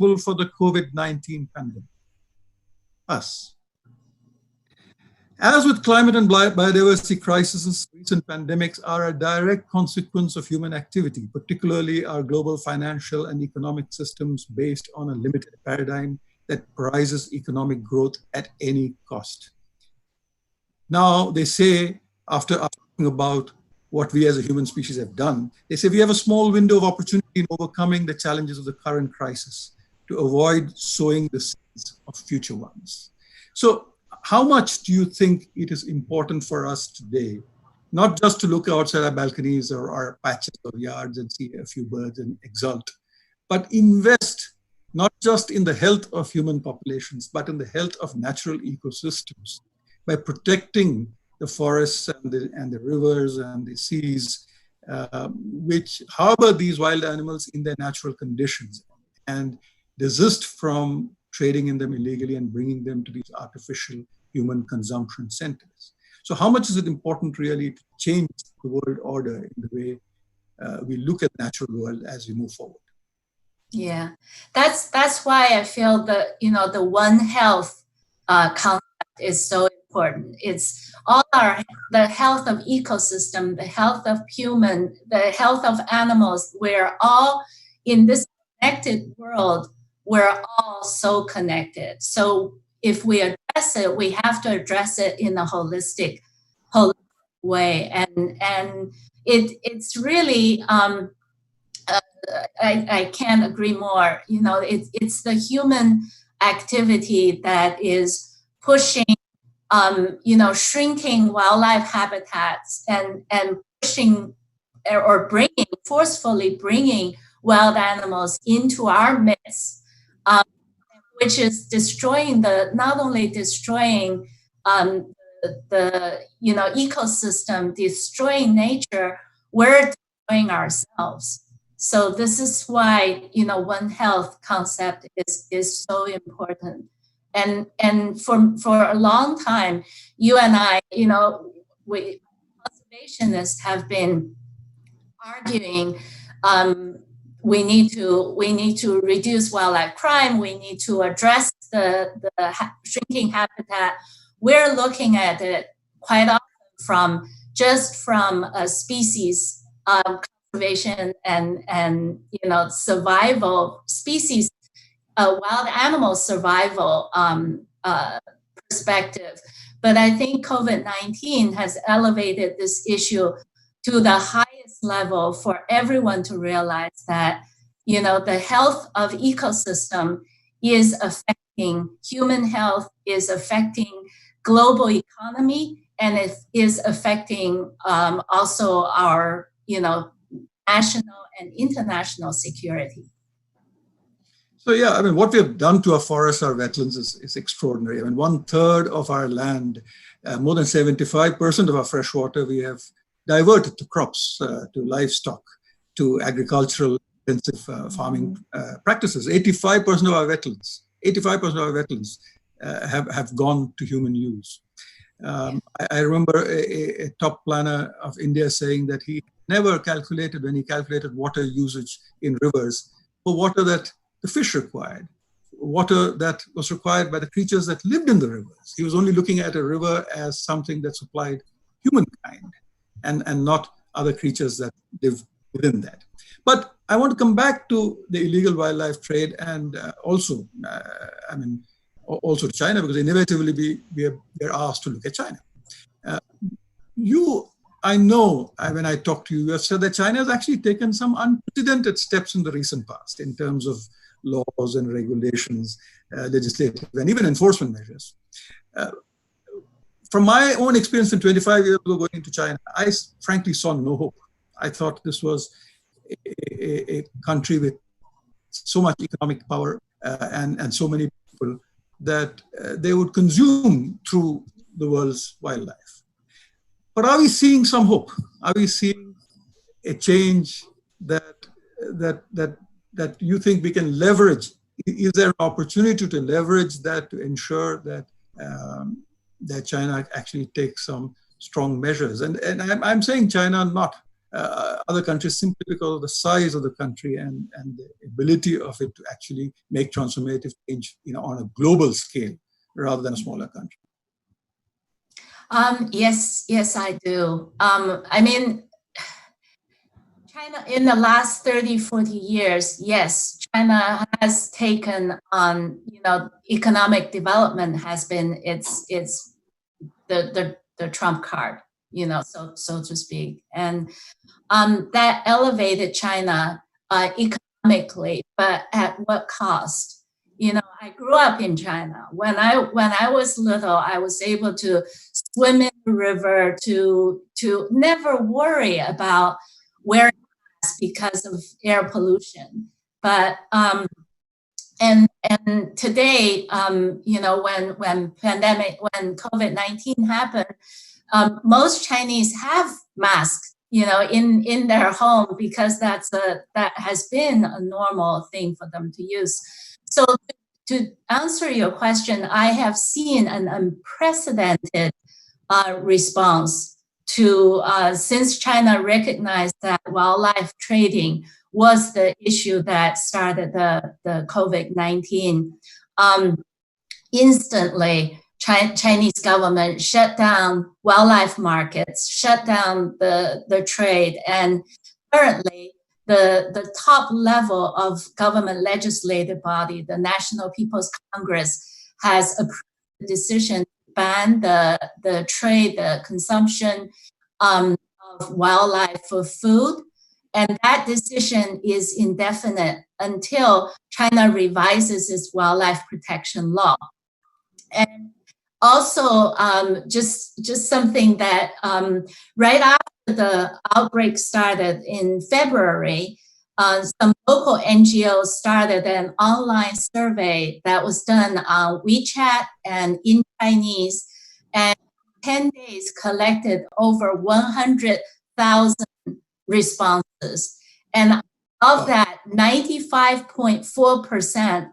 responsible for the COVID-19 pandemic? Us. As with climate and biodiversity crises, recent pandemics are a direct consequence of human activity, particularly our global financial and economic systems based on a limited paradigm that prizes economic growth at any cost. Now, they say, after asking about what we as a human species have done, they say we have a small window of opportunity in overcoming the challenges of the current crisis to avoid sowing the seeds of future ones. So, how much do you think it is important for us today, not just to look outside our balconies or our patches of yards and see a few birds and exult, but invest not just in the health of human populations, but in the health of natural ecosystems by protecting the forests and the rivers and the seas, which harbor these wild animals in their natural conditions, and desist from trading in them illegally and bringing them to these artificial human consumption centers. So how much is it important really to change the world order in the way we look at the natural world as we move forward? Yeah, that's why I feel the One Health concept is so important. It's the health of ecosystem, the health of human, the health of animals. We're all in this connected world. We're all so connected. So if we address it, we have to address it in a holistic way. And it's really, I can't agree more. It's the human activity that is pushing, shrinking wildlife habitats and pushing or forcefully bringing wild animals into our midst. Which is not only destroying the ecosystem, destroying nature, we're destroying ourselves. So this is why One Health concept is so important. And for a long time, you and I, we conservationists have been arguing. We need to reduce wildlife crime. We need to address the shrinking habitat. We're looking at it quite often from a species conservation and survival species, wild animal survival perspective. But I think COVID-19 has elevated this issue to the highest level for everyone to realize that, the health of ecosystem is affecting human health, is affecting global economy, and it is affecting also our, national and international security. So yeah, what we have done to our forests, our wetlands is extraordinary. 1/3 of our land, more than 75% of our fresh water, we have diverted to crops, to livestock, to agricultural intensive farming practices. 85% of our wetlands have gone to human use. I remember a top planner of India saying that he never calculated, when he calculated water usage in rivers, for water that the fish required, water that was required by the creatures that lived in the rivers. He was only looking at a river as something that supplied humankind, and not other creatures that live within that. But I want to come back to the illegal wildlife trade and also to China, because inevitably we are asked to look at China. I know when I talk to you, you have said that China has actually taken some unprecedented steps in the recent past in terms of laws and regulations, legislative and even enforcement measures. From my own experience in 25 years ago going to China, I frankly saw no hope. I thought this was a country with so much economic power and so many people that they would consume through the world's wildlife. But are we seeing some hope? Are we seeing a change that you think we can leverage? Is there an opportunity to leverage that to ensure that that China actually takes some strong measures? And I'm saying China not other countries simply because of the size of the country and the ability of it to actually make transformative change, on a global scale rather than a smaller country. Yes, I do. I mean, China in the last 30, 40 years, yes, China has taken on, economic development has been it's the trump card, so to speak. And that elevated China economically, but at what cost? I grew up in China. When I was little, I was able to swim in the river, to never worry about wearing masks because of air pollution. But and today, when COVID-19 happened, most Chinese have masks, in their home, because that has been a normal thing for them to use. So to answer your question, I have seen an unprecedented response to since China recognized that wildlife trading was the issue that started the COVID-19. Instantly, Chinese government shut down wildlife markets, shut down the trade, and currently the top level of government legislative body, the National People's Congress, has approved the decision to ban the trade, the consumption of wildlife for food. And that decision is indefinite until China revises its wildlife protection law. And also, just something that right after the outbreak started in February, some local NGOs started an online survey that was done on WeChat and in Chinese, and 10 days collected over 100,000 responses. And of that, 95.4%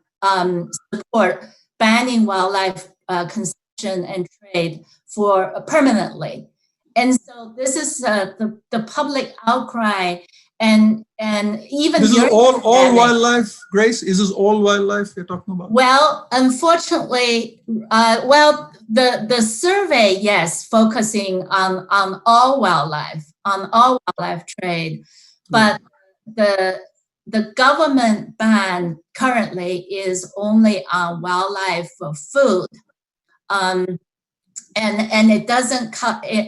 support banning wildlife consumption and trade for permanently. And so this is the public outcry, and even this is all wildlife, Grace. Is this all wildlife you're talking about? Well, unfortunately, the survey, yes, focusing on all wildlife trade, but the government ban currently is only on wildlife for food, and it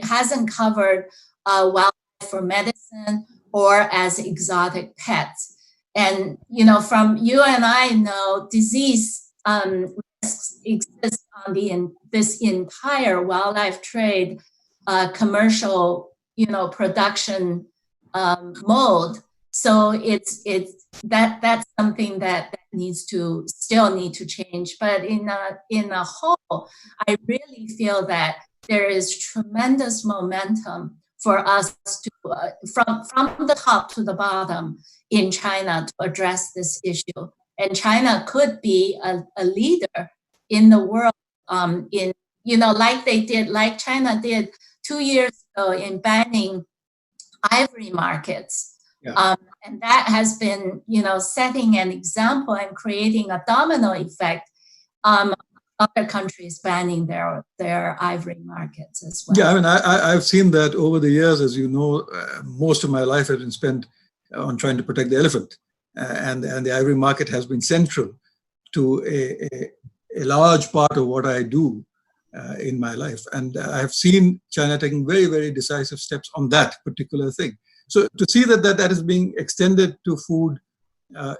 hasn't covered wildlife for medicine or as exotic pets. And from you and I know, disease risks exist on this entire wildlife trade commercial production mode. So that's something that still need to change. But in a whole, I really feel that there is tremendous momentum for us to from the top to the bottom in China to address this issue. And China could be a leader in the world like China did 2 years ago in banning ivory markets. Yeah. And that has been, setting an example and creating a domino effect. Other countries banning their ivory markets as well. Yeah, I mean, I've seen that over the years. As you know, most of my life has been spent on trying to protect the elephant, and the ivory market has been central to a large part of what I do in my life. And I have seen China taking very, very decisive steps on that particular thing. So to see that is being extended to food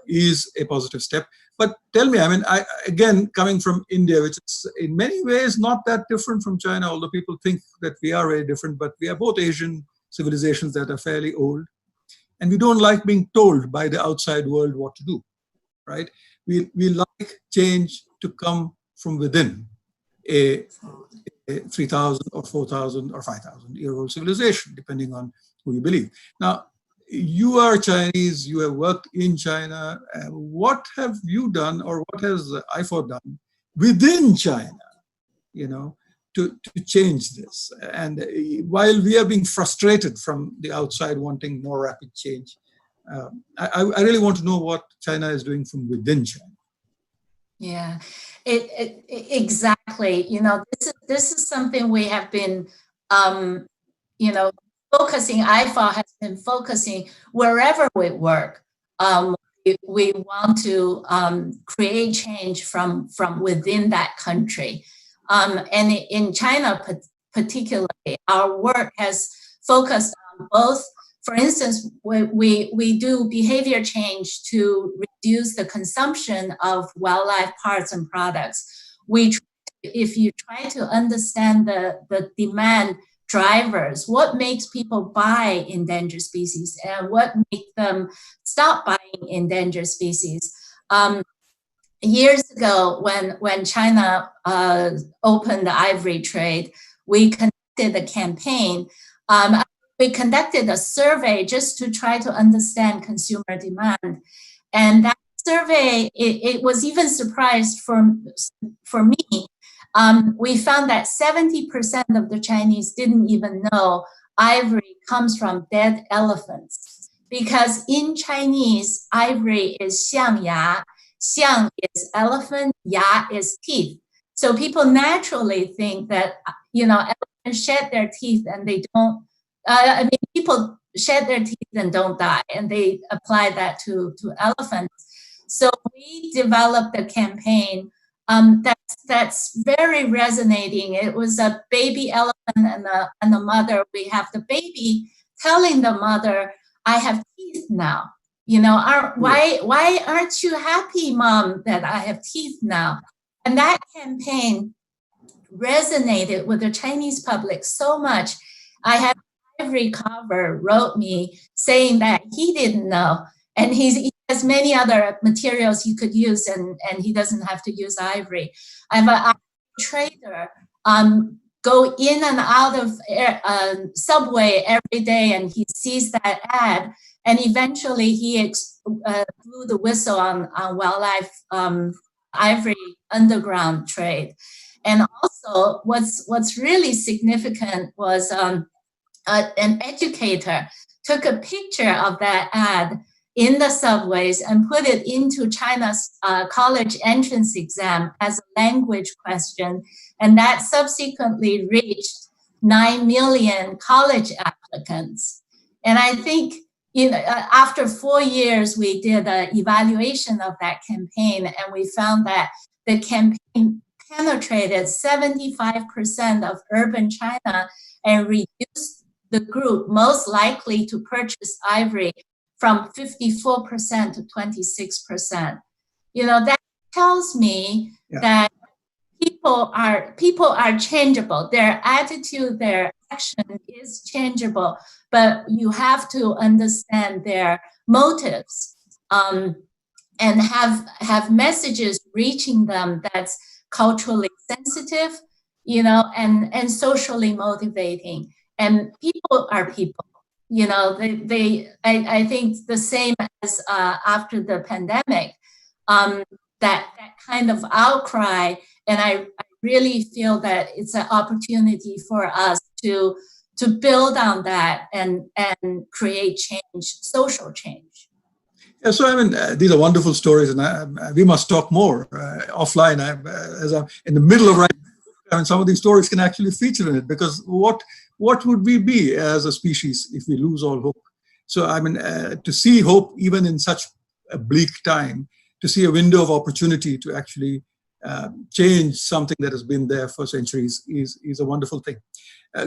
is a positive step. But tell me, I mean, again, coming from India, which is in many ways not that different from China, although people think that we are very different, but we are both Asian civilizations that are fairly old. And we don't like being told by the outside world what to do, right? We like change to come from within a 3,000 or 4,000 or 5,000-year-old civilization, depending on who you believe. Now, you are Chinese, you have worked in China. What have you done, or what has IFO done within China, to change this. And while we are being frustrated from the outside, wanting more rapid change, I really want to know what China is doing from within China. Yeah, exactly. This is something we have been, you know, focusing. IFAW has been focusing wherever we work. We want to create change from within that country. And in China particularly, our work has focused on both. For instance, we do behavior change to reduce the consumption of wildlife parts and products. If you try to understand the demand drivers, what makes people buy endangered species and what makes them stop buying endangered species. Years ago, when China opened the ivory trade, we conducted a campaign. We conducted a survey just to try to understand consumer demand. And that survey, it was even surprised for me. We found that 70% of the Chinese didn't even know ivory comes from dead elephants. Because in Chinese, ivory is xiang ya. Xiang is elephant, ya is teeth. So people naturally think that, elephants shed their teeth and they don't, people shed their teeth and don't die, and they apply that to elephants. So we developed a campaign that's very resonating. It was a baby elephant and the mother. We have the baby telling the mother, I have teeth now. Why aren't you happy, Mom, that I have teeth now? And that campaign resonated with the Chinese public so much. I had Ivory Carver wrote me saying that he didn't know, and he has many other materials he could use, and he doesn't have to use ivory. I have a trader go in and out of subway every day, and he sees that ad, and eventually he blew the whistle on wildlife ivory underground trade. And also, what's really significant was an educator took a picture of that ad in the subways and put it into China's college entrance exam as a language question. And that subsequently reached 9 million college applicants. And I think, after 4 years, we did an evaluation of that campaign, and we found that the campaign penetrated 75% of urban China and reduced the group most likely to purchase ivory from 54% to 26%. That tells me that people are changeable. Their attitude, their action is changeable, but you have to understand their motives and have messages reaching them that's culturally sensitive, and socially motivating. And people are people. I think the same as after the pandemic, that kind of outcry, and I really feel that it's an opportunity for us to build on that and create change, social change. Yeah, so these are wonderful stories, and we must talk more offline. As I'm in the middle of writing, some of these stories can actually feature in it, because what would we be as a species if we lose all hope? So to see hope even in such a bleak time, to see a window of opportunity to actually change something that has been there for centuries is a wonderful thing.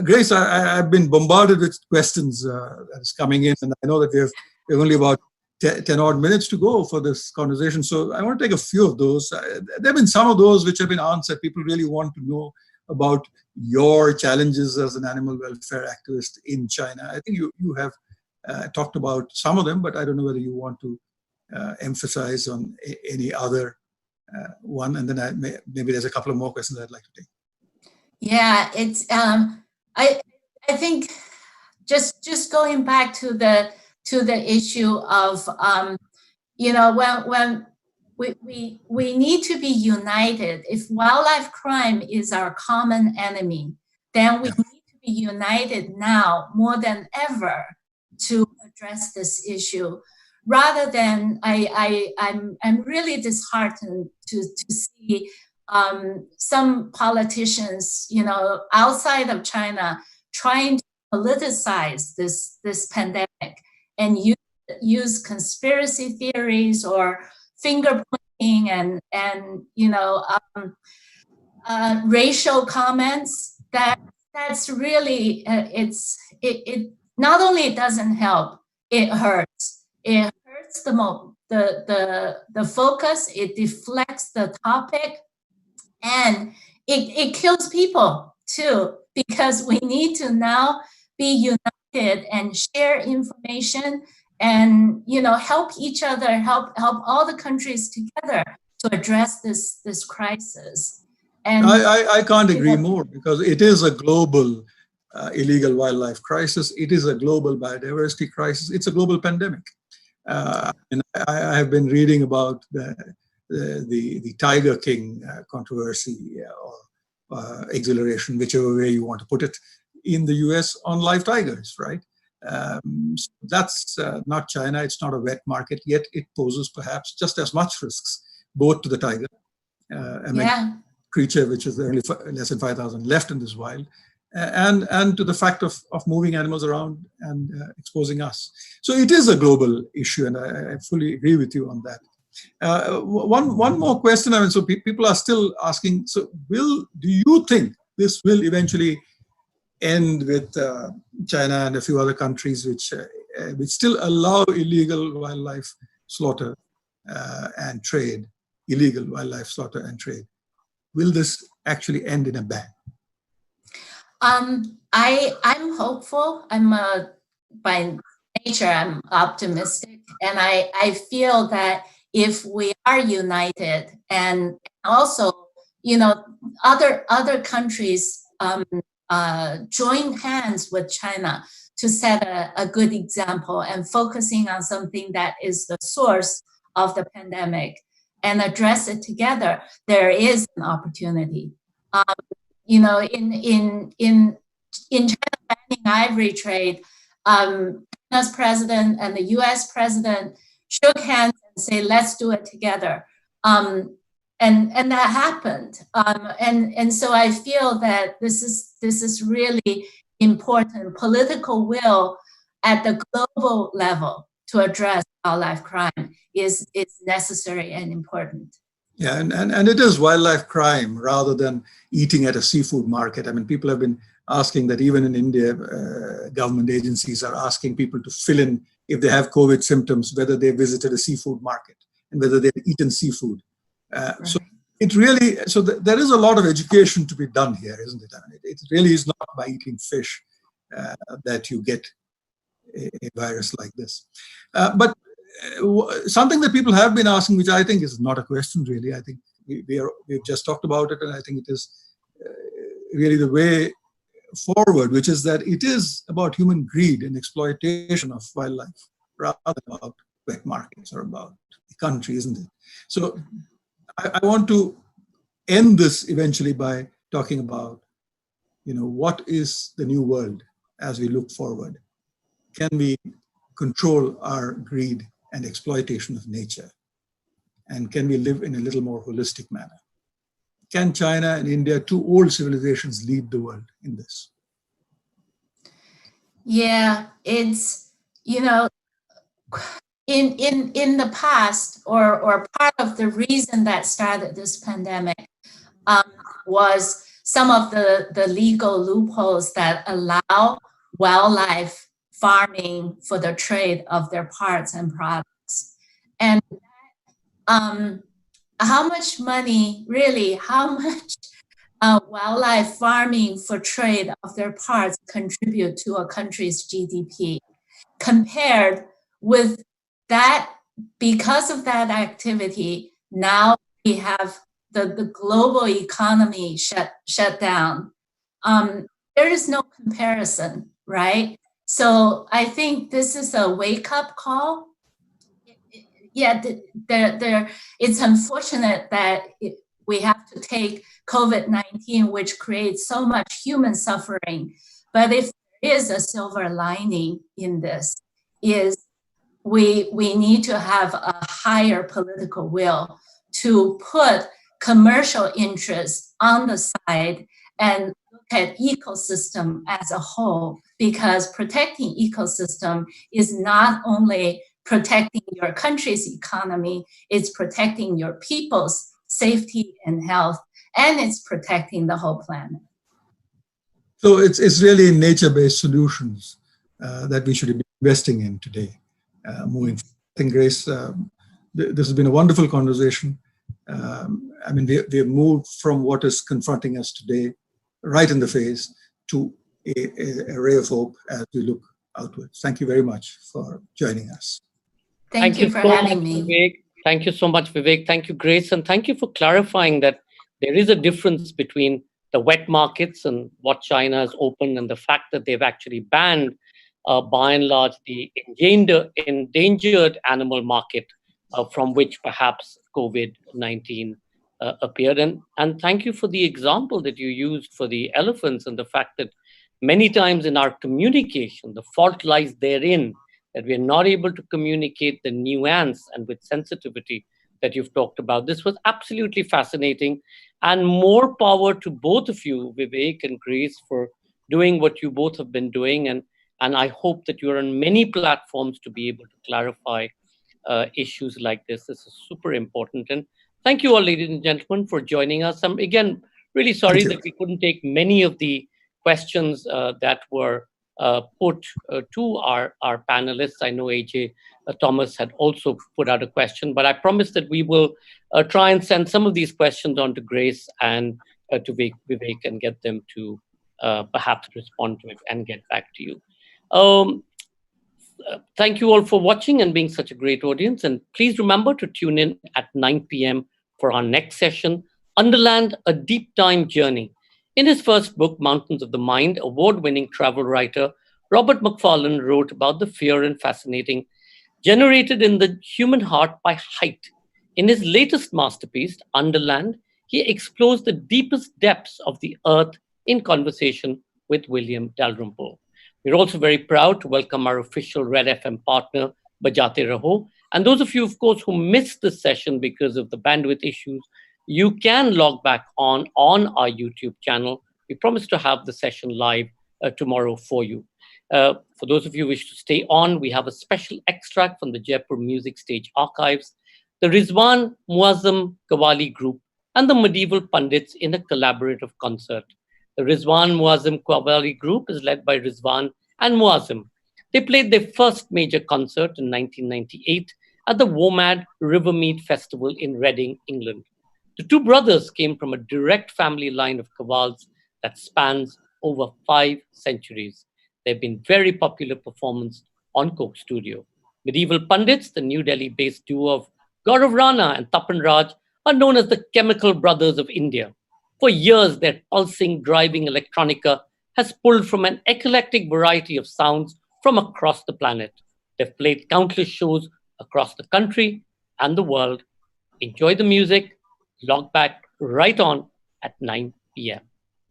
Grace, I've been bombarded with questions that's coming in, and I know that we have only about 10 odd minutes to go for this conversation. So I want to take a few of those. There have been some of those which have been answered. People really want to know about your challenges as an animal welfare activist in China. I think you have talked about some of them, but I don't know whether you want to emphasize on any other one. And then maybe there's a couple of more questions I'd like to take. Yeah, it's I think just going back to the issue of when we need to be united. If wildlife crime is our common enemy, then we need to be united now more than ever to address this issue. Rather than I'm really disheartened to see some politicians, outside of China trying to politicize this pandemic and use conspiracy theories or finger pointing and racial comments. That's really it not only it doesn't help, it hurts. It hurts the focus. It deflects the topic, and it kills people too, because we need to now be united and share information and help each other, help all the countries together to address this crisis. And I can't agree more, because it is a global illegal wildlife crisis. It is a global biodiversity crisis. It's a global pandemic. And I have been reading about the Tiger King controversy or exhilaration, whichever way you want to put it, in the US on live tigers, right? So that's not China. It's not a wet market, yet it poses perhaps just as much risks, both to the tiger, creature which is only less than 5,000 left in this wild, and to the fact of moving animals around and exposing us. So it is a global issue, and I fully agree with you on that. One more question. I mean, so people are still asking, so do you think this will eventually end with China and a few other countries which still allow illegal wildlife slaughter and trade, illegal wildlife slaughter and trade? Will this actually end in a ban? I'm hopeful. By nature, I'm optimistic, and I feel that if we are united, and also other countries join hands with China to set a good example and focusing on something that is the source of the pandemic and address it together, there is an opportunity. In China banning ivory trade, China's president and the U.S. president shook hands and say, let's do it together. And that happened. And so I feel that this is really important. Political will at the global level to address wildlife crime is necessary and important. Yeah, and it is wildlife crime rather than eating at a seafood market. I mean, people have been asking that even in India, government agencies are asking people to fill in, if they have COVID symptoms, whether they visited a seafood market and whether they've eaten seafood. Right. So it really, there is a lot of education to be done here, isn't it? I mean, it really is not by eating fish that you get a virus like this. But something that people have been asking, which I think is not a question really, I think we've just talked about it, and I think it is really the way forward, which is that it is about human greed and exploitation of wildlife rather than about wet markets or about the country, isn't it? So I want to end this eventually by talking about, what is the new world as we look forward? Can we control our greed and exploitation of nature? And can we live in a little more holistic manner? Can China and India, two old civilizations, lead the world in this? Yeah, it's, in the past, or part of the reason that started this pandemic was some of the legal loopholes that allow wildlife farming for the trade of their parts and products. And how much money, really, how much wildlife farming for trade of their parts contribute to a country's GDP, compared with that? Because of that activity, now we have the global economy shut down. There is no comparison, right? So I think this is a wake-up call. yeah, it's unfortunate that we have to take COVID-19, which creates so much human suffering. But if there is a silver lining in this, is we need to have a higher political will to put commercial interests on the side and look at ecosystem as a whole, because protecting ecosystem is not only protecting your country's economy, it's protecting your people's safety and health, and it's protecting the whole planet. So it's really nature-based solutions that we should be investing in today, moving forward. I think, Grace, this has been a wonderful conversation. I mean, we have moved from what is confronting us today, right in the face, to a ray of hope as we look outwards. Thank you very much for joining us. Thank you for having me. Vivek. Thank you so much, Vivek. Thank you, Grace. And thank you for clarifying that there is a difference between the wet markets and what China has opened and the fact that they've actually banned, by and large, the endangered animal market from which perhaps COVID-19 appeared. And thank you for the example that you used for the elephants and the fact that many times in our communication, the fault lies therein, that we're not able to communicate the nuance and with sensitivity that you've talked about. This was absolutely fascinating, and more power to both of you, Vivek and Grace, for doing what you both have been doing. And I hope that you're on many platforms to be able to clarify issues like this. This is super important. And thank you all, ladies and gentlemen, for joining us. I'm, again, really sorry that we couldn't take many of the questions that were put to our panelists. I know AJ Thomas had also put out a question, but I promise that we will try and send some of these questions on to Grace and to Vivek and get them to perhaps respond to it and get back to you. Thank you all for watching and being such a great audience. And please remember to tune in at 9 p.m. for our next session, Underland, a Deep Time Journey. In his first book, Mountains of the Mind, award-winning travel writer Robert Macfarlane wrote about the fear and fascinating generated in the human heart by height. In his latest masterpiece, Underland, he explores the deepest depths of the earth in conversation with William Dalrymple. We're also very proud to welcome our official Red FM partner, Bajate Raho. And those of you, of course, who missed this session because of the bandwidth issues, you can log back on our YouTube channel. We promise to have the session live tomorrow for you. For those of you who wish to stay on, we have a special extract from the Jaipur Music Stage Archives, the Rizwan Muazzam Qawwali Group, and the Medieval Pandits in a collaborative concert. The Rizwan Muazzam Qawwali Group is led by Rizwan and Muazzam. They played their first major concert in 1998 at the WOMAD Rivermead Festival in Reading, England. The two brothers came from a direct family line of Qawwals that spans over 5 centuries. They've been very popular performers on Coke Studio. Medieval Pandits, the New Delhi-based duo of Gaurav Rana and Tapan Raj, are known as the Chemical Brothers of India. For years, their pulsing, driving electronica has pulled from an eclectic variety of sounds from across the planet. They've played countless shows across the country and the world. Enjoy the music. Log back right on at 9 p.m.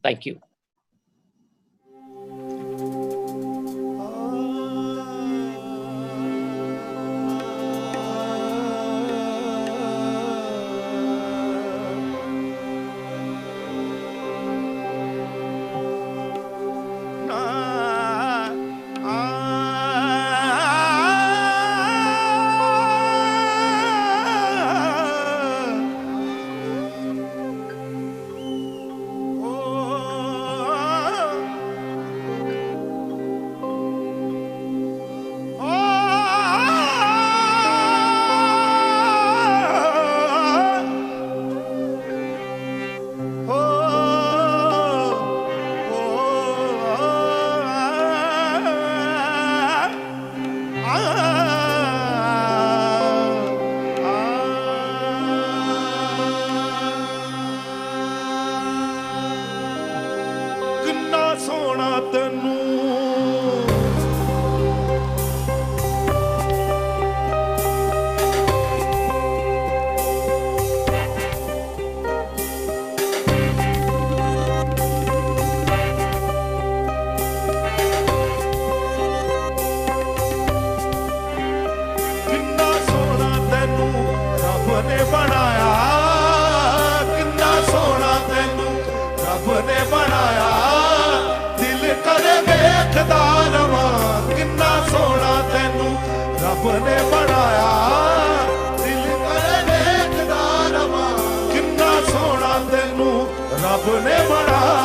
Thank you. रब ने बनाया।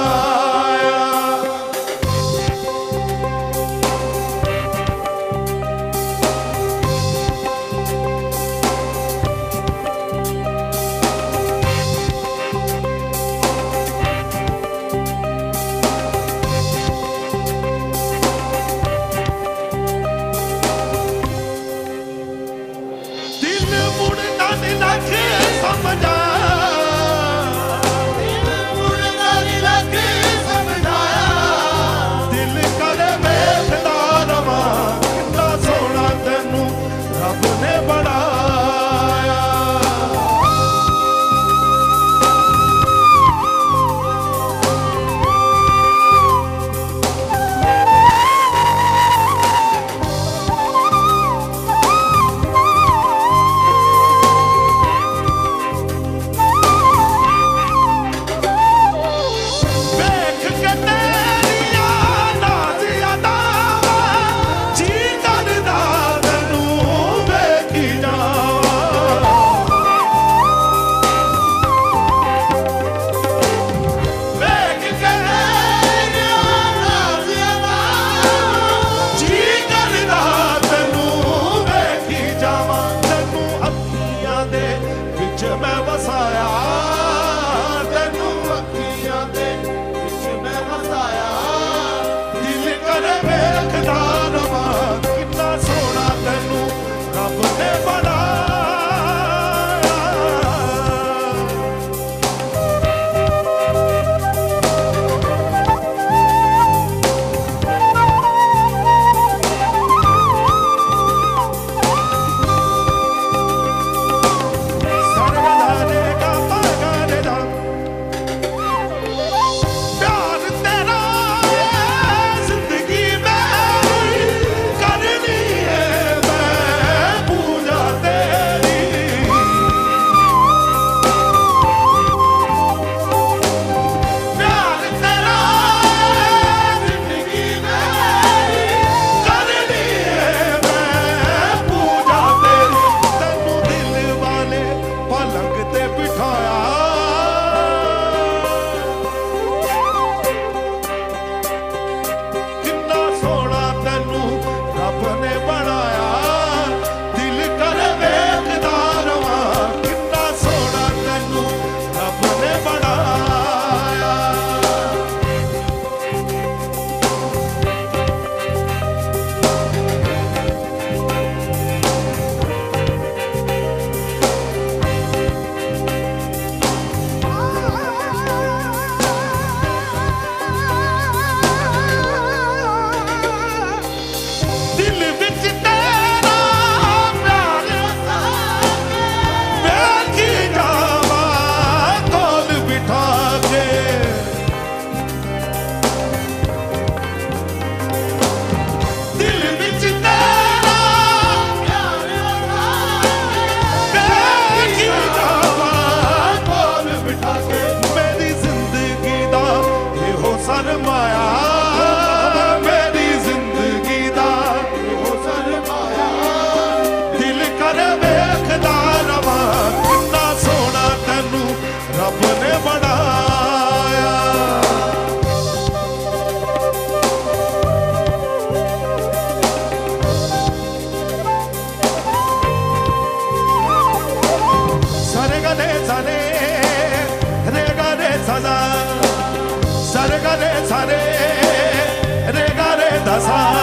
Sa